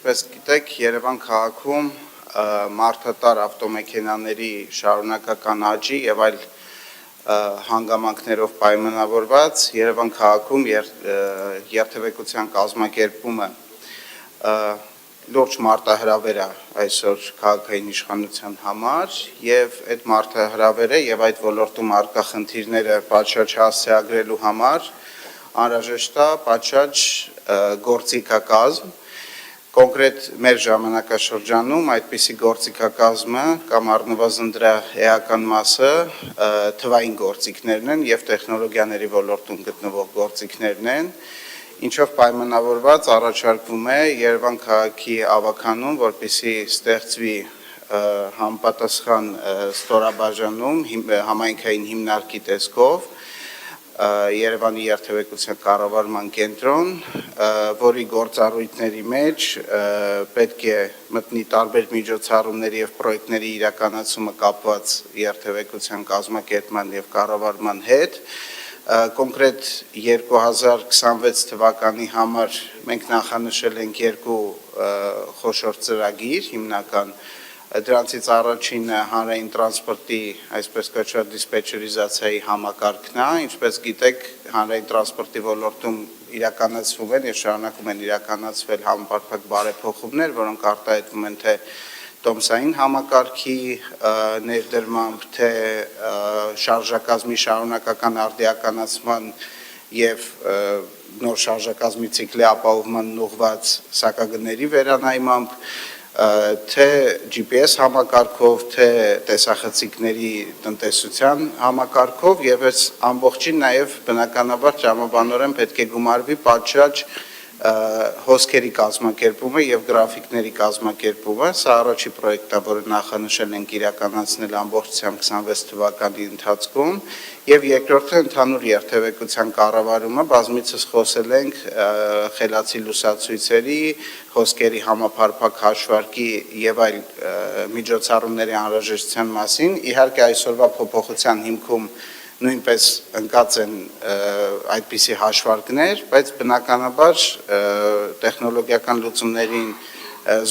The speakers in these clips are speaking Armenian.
ինչպես գիտեք, Երևան քաղաքում մարդատար ավտոմեքենաների շարունակական աճի եւ այլ հանգամանքներով պայմանավորված Երևան քաղաքում երթևեկության կազմակերպումը լուրջ մարտահրավեր է այսօր քաղաքային իշխանության համար եւ այդ մարտահրավերը եւ այդ ոլորտում առկա խնդիրները պատշաճ հասցեագրելու համար անհրաժեշտ է պատշաճ գործիքակազմ կոնկրետ մեր ժամանակաշրջանում այդպիսի գործիքակազմը կամ առնվազն դրա էական մասը թվային գործիքներն են եւ տեխնոլոգիաների ոլորտում գտնվող գործիքներն են, ինչով պայմանավորված առաջարկվում է Երևան քաղաքի ավականուն, որպեսզի ստեղծվի համապատասխան ստորաբաժանում համայնքային հիմնարկի տեսքով Երևանի երթևեկության կառավարման կենտրոն, որի գործառույթների մեջ պետք է մտնի տարբեր միջոցառումների եւ պրոյեկտների իրականացումը կապված երթևեկության կազմակերպման եւ կառավարման հետ, կոնկրետ 2026 թվականի համար մենք նախանշել ենք երկու խոշոր ծրագիր, հիմնական Դրանցից առաջինը հանրային տրանսպորտի, այսպես կոչված դիսպեչերիզացիայի համակարգն է, ինչպես գիտեք, հանրային տրանսպորտի ոլորտում իրականացվում են եւ շարունակում են իրականացվել համապարփակ բարեփոխումներ, որոնք արտահայտվում են թե տոմսային համակարգի ներդրմամբ, թե շարժակազմի շարունակական արդիականացման եւ նոր շարժակազմի ցիկլի ապահովման ուղղված սակագների վերանայմամբ թե GPS համակարգով, թե տեսախցիկների տնտեսության համակարգով եւ այս ամբողջին նաեւ բնականաբար տրամաբանորեն պետք է գումարվի պատշաճ հոսքերի կազմակերպումը եւ գրաֆիկների կազմակերպումը, սա առաջի պրոյեկտն է, որը նախանշել ենք իրականացնել ամբողջությամբ 26 թվականի ընթացքում եւ երկրորդը ընդհանուր երթևեկության կառավարումը, բազմիցս խոսել ենք խելացի լուսացույցերի, հոսքերի համապարփակ հաշվարկի եւ այլ միջոցառումների անհրաժեշտության մասին, իհարկե այսօրվա փոփոխության հիմքում նույնպես ընկած են այդպիսի հաշվարկներ, բայց բնականաբար տեխնոլոգիական լուծումներին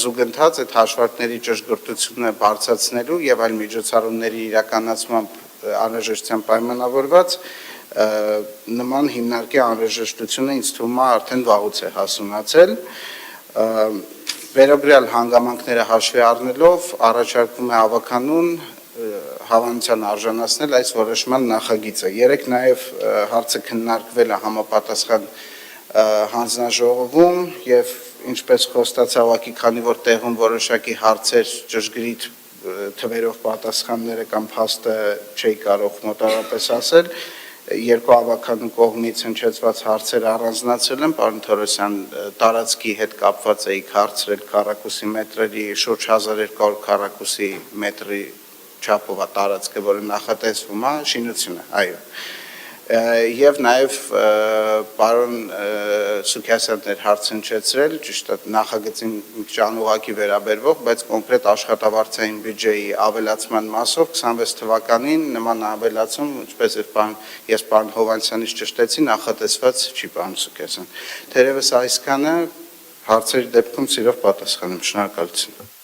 զուգընթաց այդ հաշվարկների ճշգրտությունը բարձրացնելու եւ այլ միջոցառումների իրականացմամբ անհրաժեշտության պայմանավորված նման հիմնարկի անհրաժեշտությունը ինձ թվում է արդեն վաղուց է հասունացել վերաբերյալ հանգամանքները հաշվի առնելով առաջարկվում է ավականուն հավանության արժանացնել այս որոշման նախագիծը։ Երեք նաև հարցը քննարկվել է համապատասխան հանձնաժողովում եւ ինչպես խոստացա ուղղակի քանի որ տեղում որոշակի հարցեր ճշգրիտ թվերով պատասխանները կամ փաստը չի կարող մոտավորապես ասել երկու ավականու կողմից հնչեցված հարցեր առանձնացել են պարոն Թորոսյան տարածքի հետ կապված էիք հարցրել քառակուսի մետրերի շուրջ 1200 քառակուսի մետրի չափով է տարածքը, որը նախատեսվում է շինությունը, այո։ Եվ նաև պարոն Սուքիասյանն էր հարց հնչեցրել, ճիշտ է, նախագծին մի քիչ անուղղակի վերաբերվող, բայց կոնկրետ աշխատավարձային բյուջեի ավելացման մասով 26 թվականին նման ավելացում, ինչպես ես պարոն Հովհաննիսյանից ճշտեցի, նախատեսված չի, պարոն Սուքիասյան։ Թերևս այսքանը հարցերի դեպքում սիրով պատասխանեմ, շնորհակալություն։